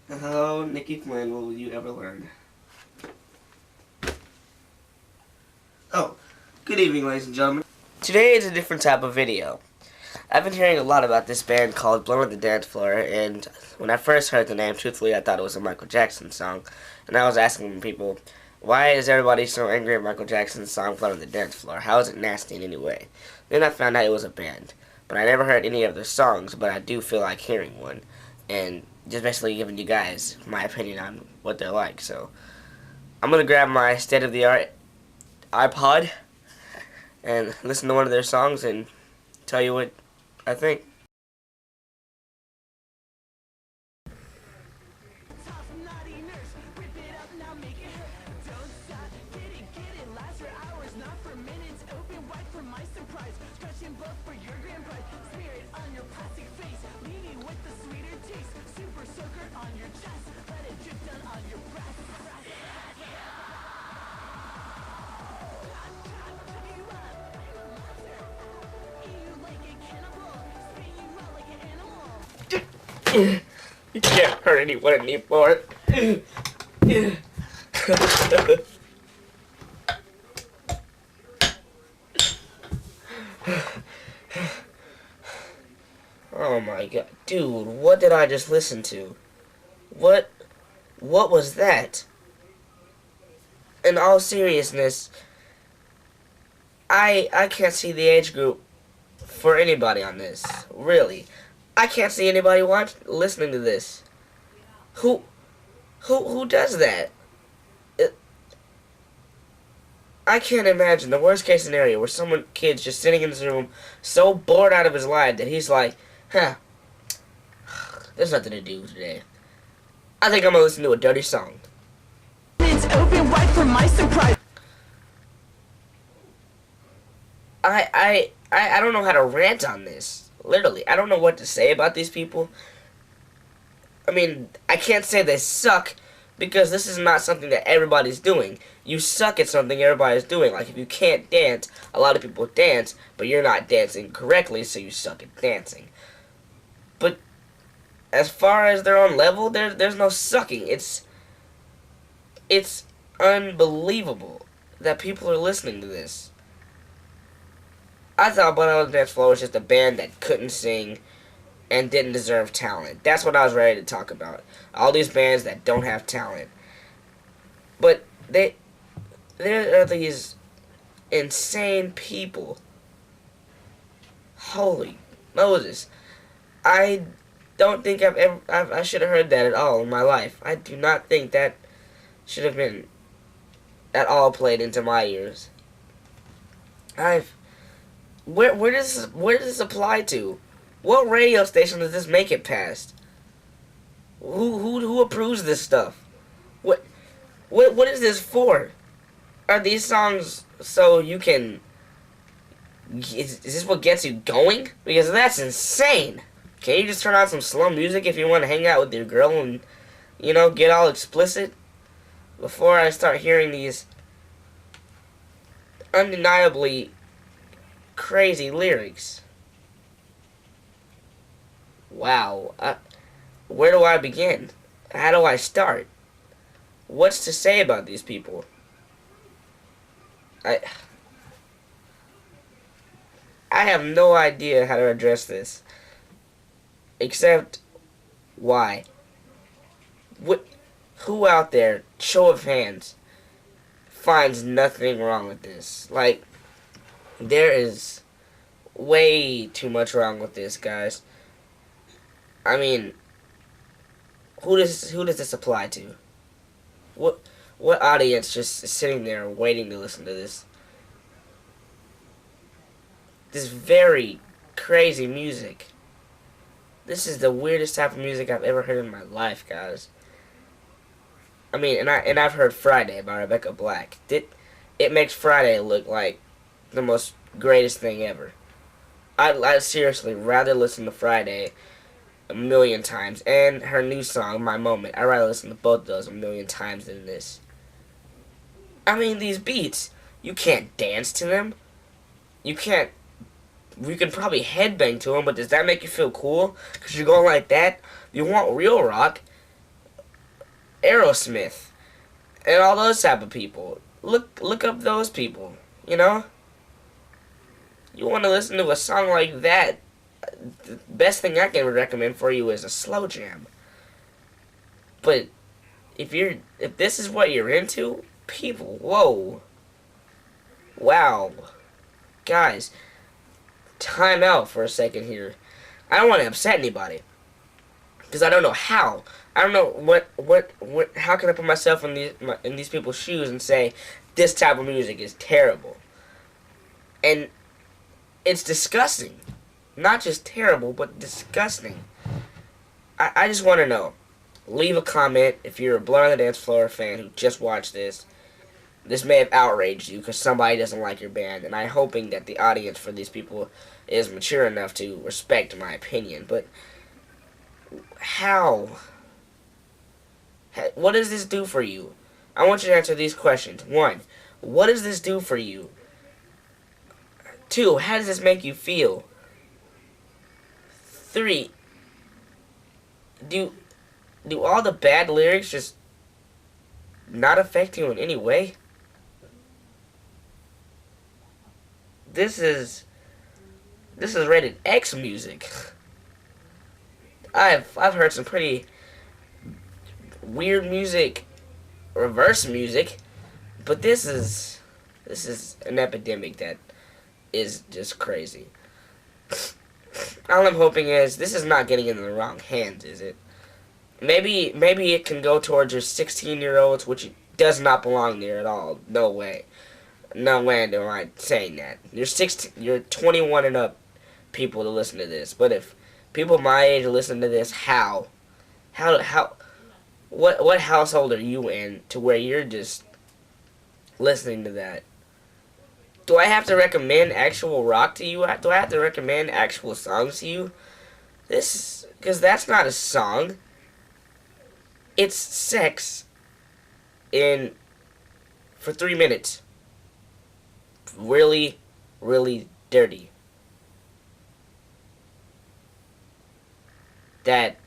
Hello, Nikki Flynn, will you ever learn? Oh, good evening, ladies and gentlemen. Today is a different type of video. I've been hearing a lot about this band called Blood on the Dance Floor, and when I first heard the name, truthfully, I thought it was a Michael Jackson song. And I was asking people, why is everybody so angry at Michael Jackson's song Blood on the Dance Floor? How is it nasty in any way? Then I found out it was a band. But I never heard any of their songs, but I do feel like hearing one. And just basically giving you guys my opinion on what they're like. So I'm going to grab my state-of-the-art iPod and listen to one of their songs and tell you what I think. You can't hurt anyone anymore. Oh my god. Dude, what did I just listen to? What was that? In all seriousness, I can't see the age group for anybody on this. Really. I can't see anybody listening to this. Who does that? I can't imagine the worst case scenario where kid's just sitting in his room so bored out of his life that he's like, huh, there's nothing to do today. I think I'm gonna listen to a dirty song. It's open wide for my surprise. I don't know how to rant on this. Literally, I don't know what to say about these people. I mean, I can't say they suck because this is not something that everybody's doing. You suck at something everybody's doing. Like, if you can't dance, a lot of people dance, but you're not dancing correctly, so you suck at dancing. But as far as their own level, there's no sucking. It's unbelievable that people are listening to this. I thought Blood on the Dance Floor was just a band that couldn't sing and didn't deserve talent. That's what I was ready to talk about. All these bands that don't have talent. But there are these insane people. Holy Moses. I don't think I should have heard that at all in my life. I do not think that should have been at all played into my ears. Where does this apply to? What radio station does this make it past? Who approves this stuff? What is this for? Are these songs so you can? Is this what gets you going? Because that's insane. Can you just turn on some slow music if you want to hang out with your girl and, get all explicit? Before I start hearing these undeniably crazy lyrics. Wow. Where do I begin? How do I start? What's to say about these people? I have no idea how to address this. Except, why? Who out there, show of hands, finds nothing wrong with this? Like, there is way too much wrong with this, guys. I mean, who does this apply to? What audience just is sitting there waiting to listen to this? This very crazy music. This is the weirdest type of music I've ever heard in my life, guys. I mean, and I've heard Friday by Rebecca Black. It makes Friday look like the most greatest thing ever. I'd seriously rather listen to Friday a million times, and her new song, My Moment. I'd rather listen to both of those a million times than this. I mean, these beats, you can't dance to them. You can't You can probably headbang to them, but does that make you feel cool? Because you're going like that? You want real rock? Aerosmith, and all those type of people. Look up those people. You know, you want to listen to a song like that. The best thing I can recommend for you is a slow jam. But if this is what you're into, people, whoa, wow, guys, time out for a second here. I don't want to upset anybody because I don't know how. I don't know what. How can I put myself in these people's shoes and say this type of music is terrible? And it's disgusting. Not just terrible, but disgusting. I just want to know. Leave a comment if you're a Blood on the Dance Floor fan who just watched this. This may have outraged you because somebody doesn't like your band, and I'm hoping that the audience for these people is mature enough to respect my opinion. But how? What does this do for you? I want you to answer these questions. 1. What does this do for you? 2. How does this make you feel? 3. Do all the bad lyrics just not affect you in any way? This is rated X music. I've heard some pretty weird music, reverse music, but this is an epidemic that is just crazy. All I'm hoping is this is not getting into the wrong hands, is it? Maybe it can go towards your 16-year-olds, which does not belong there at all. No way. No way am I saying that. You're 21 and up people to listen to this. But if people my age listen to this, how? What household are you in to where you're just listening to that? Do I have to recommend actual rock to you? Do I have to recommend actual songs to you? Because that's not a song. It's sex for 3 minutes. Really, really dirty. That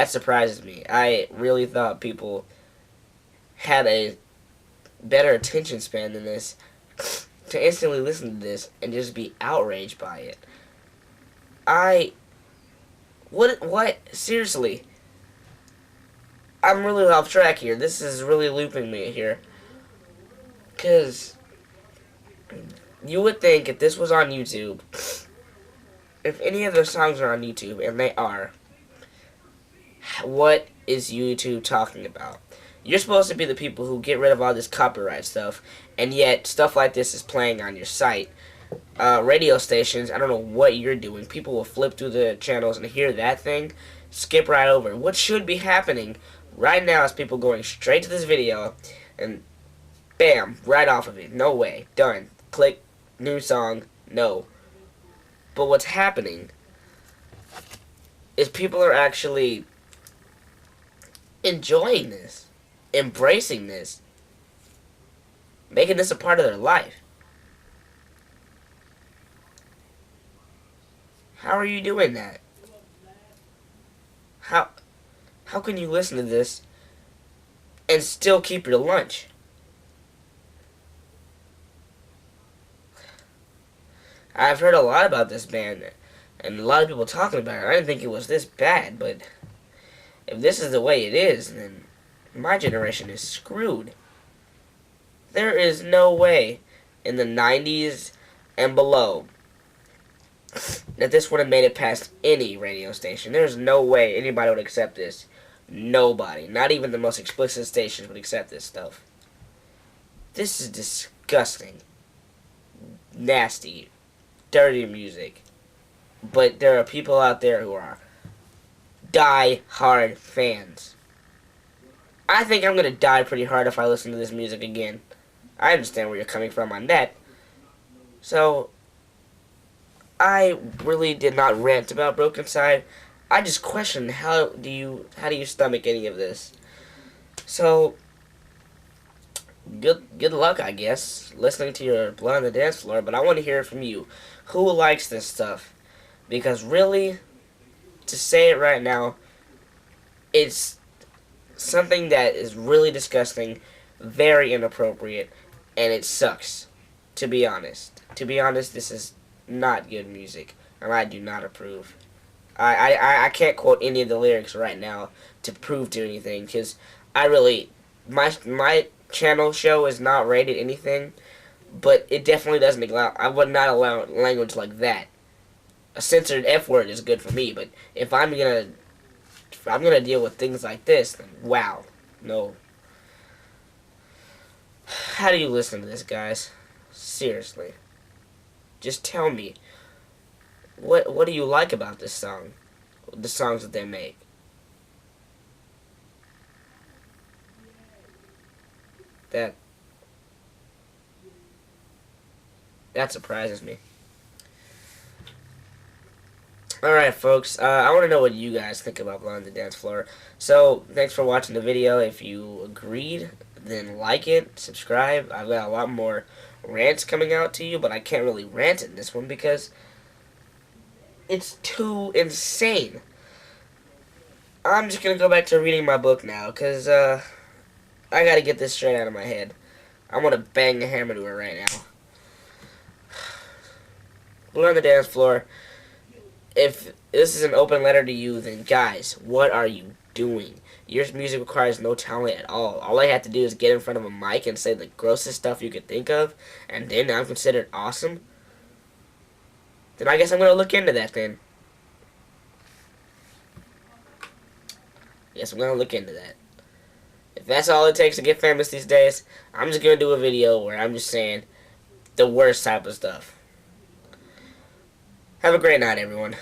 surprises me. I really thought people had a better attention span than this to instantly listen to this and just be outraged by it. What? Seriously. I'm really off track here. This is really looping me here. Because you would think if this was on YouTube, if any of those songs are on YouTube, and they are, what is YouTube talking about? You're supposed to be the people who get rid of all this copyright stuff, and yet stuff like this is playing on your site. Radio stations, I don't know what you're doing. People will flip through the channels and hear that thing, skip right over. What should be happening right now is people going straight to this video, and bam, right off of it. No way. Done. Click, new song, no. But what's happening is people are actually enjoying this, embracing this, making this a part of their life. How are you doing that? How can you listen to this and still keep your lunch? I've heard a lot about this band, and a lot of people talking about it. I didn't think it was this bad, but if this is the way it is, then my generation is screwed. There is no way in the 90s and below that this would have made it past any radio station. There's no way anybody would accept this. Nobody. Not even the most explicit stations would accept this stuff. This is disgusting. Nasty. Dirty music. But there are people out there who are die-hard fans. I think I'm going to die pretty hard if I listen to this music again. I understand where you're coming from on that. So, I really did not rant about Broken Side. I just questioned how do you stomach any of this. So, good luck, I guess, listening to your Blood on the Dance Floor, but I want to hear it from you. Who likes this stuff? Because really, to say it right now, it's something that is really disgusting, very inappropriate, and it sucks, to be honest. To be honest, this is not good music, and I do not approve. I can't quote any of the lyrics right now to prove to anything, because I really, my channel show is not rated anything, but it definitely doesn't allow, I would not allow language like that. A censored F word is good for me, but if I'm gonna deal with things like this, then wow, no. How do you listen to this, guys? Seriously. Just tell me. What do you like about this song? The songs that they make. That surprises me. Alright, folks, I want to know what you guys think about Blonde on the Dance Floor. So, thanks for watching the video. If you agreed, then like it, subscribe. I've got a lot more rants coming out to you, but I can't really rant in this one because it's too insane. I'm just going to go back to reading my book now, because I got to get this straight out of my head. I want to bang a hammer to it right now. Blonde on the Dance Floor. If this is an open letter to you, then guys, what are you doing? Your music requires no talent at all. All I have to do is get in front of a mic and say the grossest stuff you could think of, and then I'm considered awesome? Then I guess I'm going to look into that then. Yes, I'm going to look into that. If that's all it takes to get famous these days, I'm just going to do a video where I'm just saying the worst type of stuff. Have a great night, everyone.